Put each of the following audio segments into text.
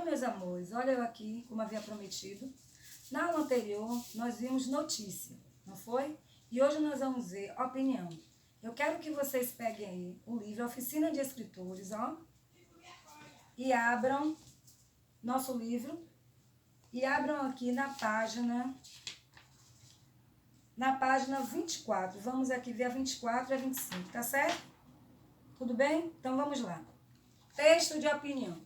meus amores, olha eu aqui, como havia prometido. Na aula anterior, nós vimos notícia, não foi? E hoje nós vamos ver opinião. Eu quero que vocês peguem aí o livro Oficina de Escritores, ó, e abram nosso livro, e abram aqui na página 24. Vamos aqui ver a 24 e a 25, tá certo? Tudo bem? Então vamos lá. Texto de opinião.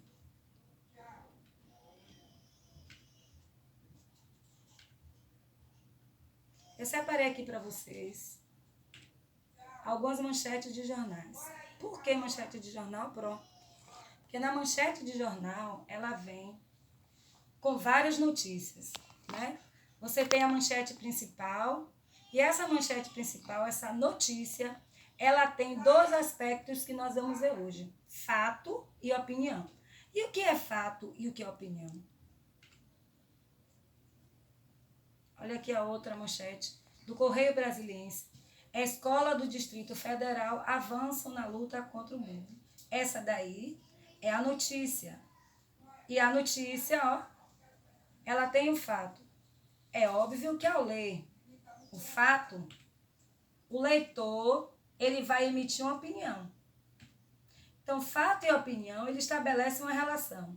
Eu separei aqui para vocês algumas manchetes de jornais. Por que manchete de jornal? Pronto. Porque na manchete de jornal, ela vem com várias notícias, né? Você tem a manchete principal, e essa manchete principal, essa notícia, ela tem dois aspectos que nós vamos ver hoje: fato e opinião. E o que é fato e o que é opinião? Olha aqui a outra manchete do Correio Brasiliense. A escola do Distrito Federal avança na luta contra o bullying. Essa daí é a notícia. E a notícia, ó, ela tem o fato. É óbvio que ao ler o fato, o leitor, ele vai emitir uma opinião. Então, fato e opinião, ele estabelece uma relação.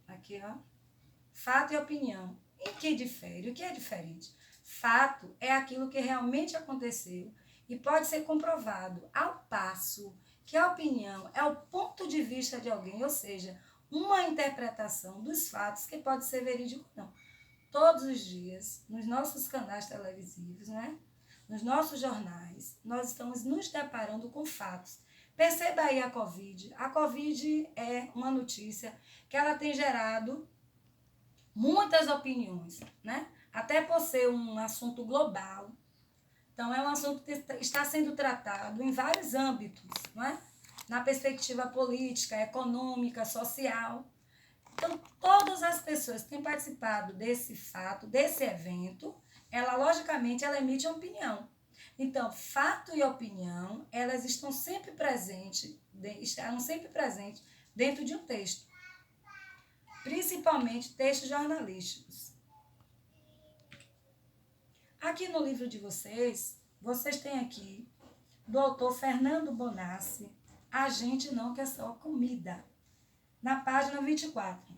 Aqui, ó. Fato e opinião. Em que difere? O que é diferente? Fato é aquilo que realmente aconteceu e pode ser comprovado, ao passo que a opinião é o ponto de vista de alguém, ou seja, uma interpretação dos fatos que pode ser verídico ou não. Todos os dias, nos nossos canais televisivos, né? Nos nossos jornais, nós estamos nos deparando com fatos. Perceba aí a Covid. A Covid é uma notícia que ela tem gerado muitas opiniões, né? Até por ser um assunto global. Então, é um assunto que está sendo tratado em vários âmbitos, não é? Na perspectiva política, econômica, social. Então, todas as pessoas que têm participado desse fato, desse evento, ela, logicamente, ela emite uma opinião. Então, fato e opinião, elas estão sempre presentes, estarão sempre presentes dentro de um texto. Principalmente textos jornalísticos. Aqui no livro de vocês têm aqui, do autor Fernando Bonassi, A Gente Não Quer Só Comida, na página 24.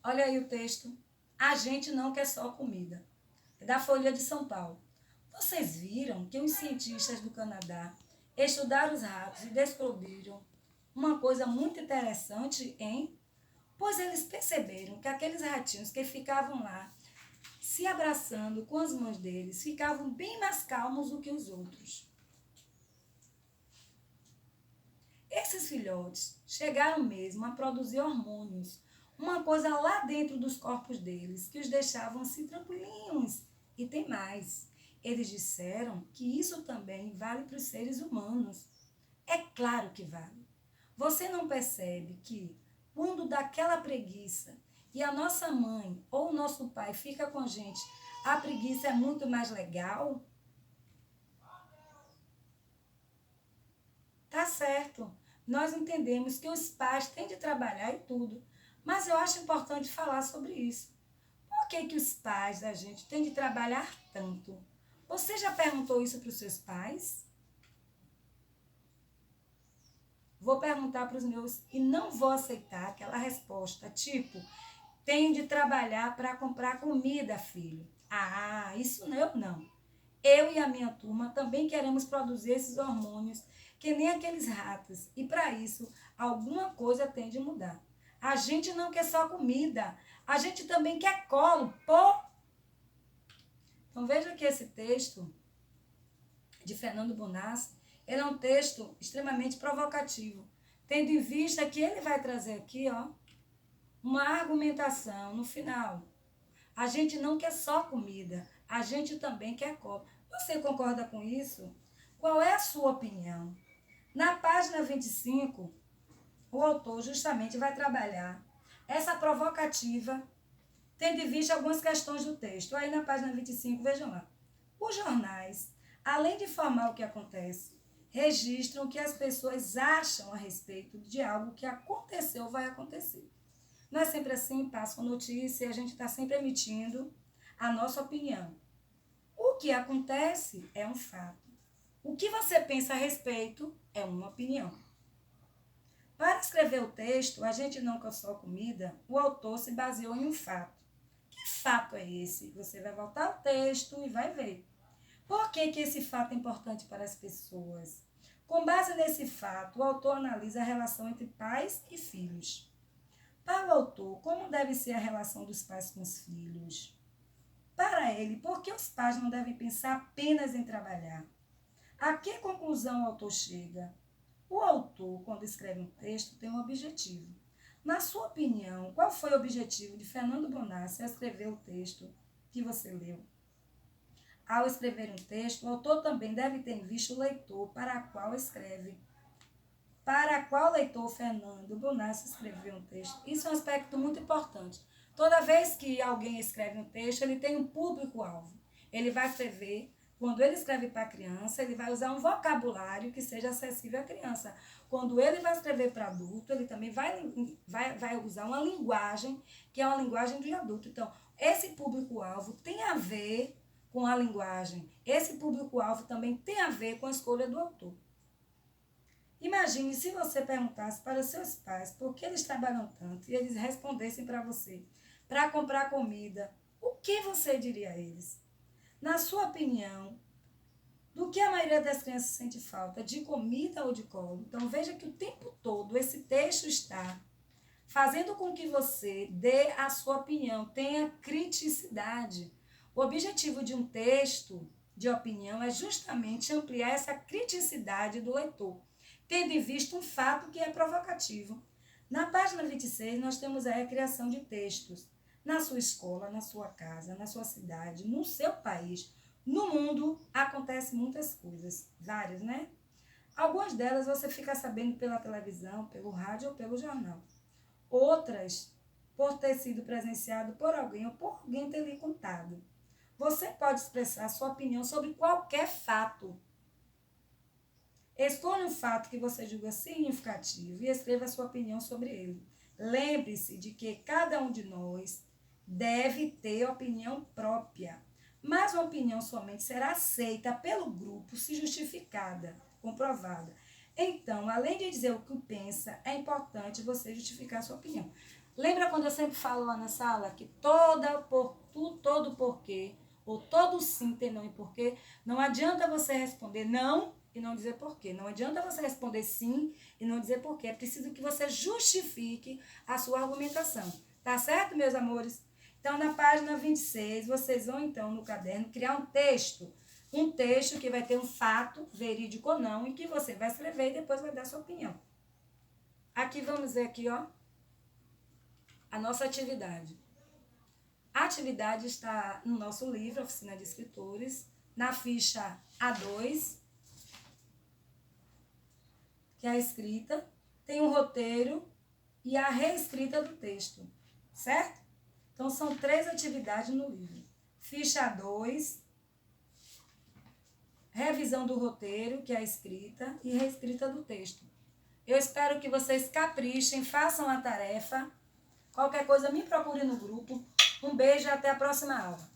Olha aí o texto, A Gente Não Quer Só Comida, da Folha de São Paulo. Vocês viram que os cientistas do Canadá estudaram os ratos e descobriram uma coisa muito interessante, hein? Pois eles perceberam que aqueles ratinhos que ficavam lá se abraçando com as mãos deles ficavam bem mais calmos do que os outros. Esses filhotes chegaram mesmo a produzir hormônios, uma coisa lá dentro dos corpos deles que os deixavam assim tranquilinhos. E tem mais, eles disseram que isso também vale para os seres humanos. É claro que vale. Você não percebe que quando dá aquela preguiça e a nossa mãe ou o nosso pai fica com a gente, a preguiça é muito mais legal? Tá certo. Nós entendemos que os pais têm de trabalhar e tudo, mas eu acho importante falar sobre isso. Por que os pais da gente têm de trabalhar tanto? Você já perguntou isso para os seus pais? Vou perguntar para os meus e não vou aceitar aquela resposta, tipo, tenho de trabalhar para comprar comida, filho. Ah, isso eu não. Eu e a minha turma também queremos produzir esses hormônios que nem aqueles ratos. E para isso, alguma coisa tem de mudar. A gente não quer só comida, a gente também quer colo, pô. Então veja que esse texto de Fernando Bonassi, ele é um texto extremamente provocativo, tendo em vista que ele vai trazer aqui, ó, uma argumentação no final. A gente não quer só comida, a gente também quer colo. Você concorda com isso? Qual é a sua opinião? Na página 25, o autor justamente vai trabalhar essa provocativa, tendo em vista algumas questões do texto. Aí na página 25, vejam lá. Os jornais Além de informar o que acontece, registram o que as pessoas acham a respeito de algo que aconteceu ou vai acontecer. Não é sempre assim, passa uma notícia e a gente está sempre emitindo a nossa opinião. O que acontece é um fato. O que você pensa a respeito é uma opinião. Para escrever o texto, A Gente Não Quer Só Comida, o autor se baseou em um fato. Que fato é esse? Você vai voltar ao texto e vai ver. Por que esse fato é importante para as pessoas? Com base nesse fato, o autor analisa a relação entre pais e filhos. Para o autor, como deve ser a relação dos pais com os filhos? Para ele, por que os pais não devem pensar apenas em trabalhar? A que conclusão o autor chega? O autor, quando escreve um texto, tem um objetivo. Na sua opinião, qual foi o objetivo de Fernando Bonassi ao escrever o texto que você leu? Ao escrever um texto, o autor também deve ter em vista o leitor para qual escreve. Para qual leitor Fernando Bonassi escreveu um texto? Isso é um aspecto muito importante. Toda vez que alguém escreve um texto, ele tem um público-alvo. Ele vai escrever, quando ele escreve para a criança, ele vai usar um vocabulário que seja acessível à criança. Quando ele vai escrever para adulto, ele também vai usar uma linguagem que é uma linguagem de adulto. Então, esse público-alvo tem a ver com a linguagem. Esse público-alvo também tem a ver com a escolha do autor. Imagine se você perguntasse para os seus pais por que eles trabalham tanto e eles respondessem para você para comprar comida. O que você diria a eles? Na sua opinião, do que a maioria das crianças sente falta? De comida ou de colo? Então veja que o tempo todo esse texto está fazendo com que você dê a sua opinião, tenha criticidade. O objetivo de um texto de opinião é justamente ampliar essa criticidade do leitor, tendo em vista um fato que é provocativo. Na página 26, nós temos a criação de textos. Na sua escola, na sua casa, na sua cidade, no seu país, no mundo, acontecem muitas coisas, várias, né? Algumas delas você fica sabendo pela televisão, pelo rádio ou pelo jornal. Outras, por ter sido presenciado por alguém ou por alguém ter lhe contado. Você pode expressar sua opinião sobre qualquer fato. Escolha um fato que você julga significativo e escreva sua opinião sobre ele. Lembre-se de que cada um de nós deve ter opinião própria, mas uma opinião somente será aceita pelo grupo se justificada, comprovada. Então, além de dizer o que pensa, é importante você justificar sua opinião. Lembra quando eu sempre falo lá na sala que todo porquê, ou todo sim tem não e porquê? Não adianta você responder não e não dizer porquê. Não adianta você responder sim e não dizer porquê. É preciso que você justifique a sua argumentação. Tá certo, meus amores? Então, na página 26, vocês vão, então, no caderno, criar um texto. Um texto que vai ter um fato, verídico ou não, e que você vai escrever e depois vai dar sua opinião. Aqui, vamos ver aqui, ó, a nossa atividade. A atividade está no nosso livro, Oficina de Escritores, na ficha A2, que é a escrita, tem um roteiro e a reescrita do texto, certo? Então, são 3 atividades no livro. Ficha 2, revisão do roteiro, que é a escrita, e reescrita do texto. Eu espero que vocês caprichem, façam a tarefa. Qualquer coisa, me procure no grupo. Um beijo e até a próxima aula.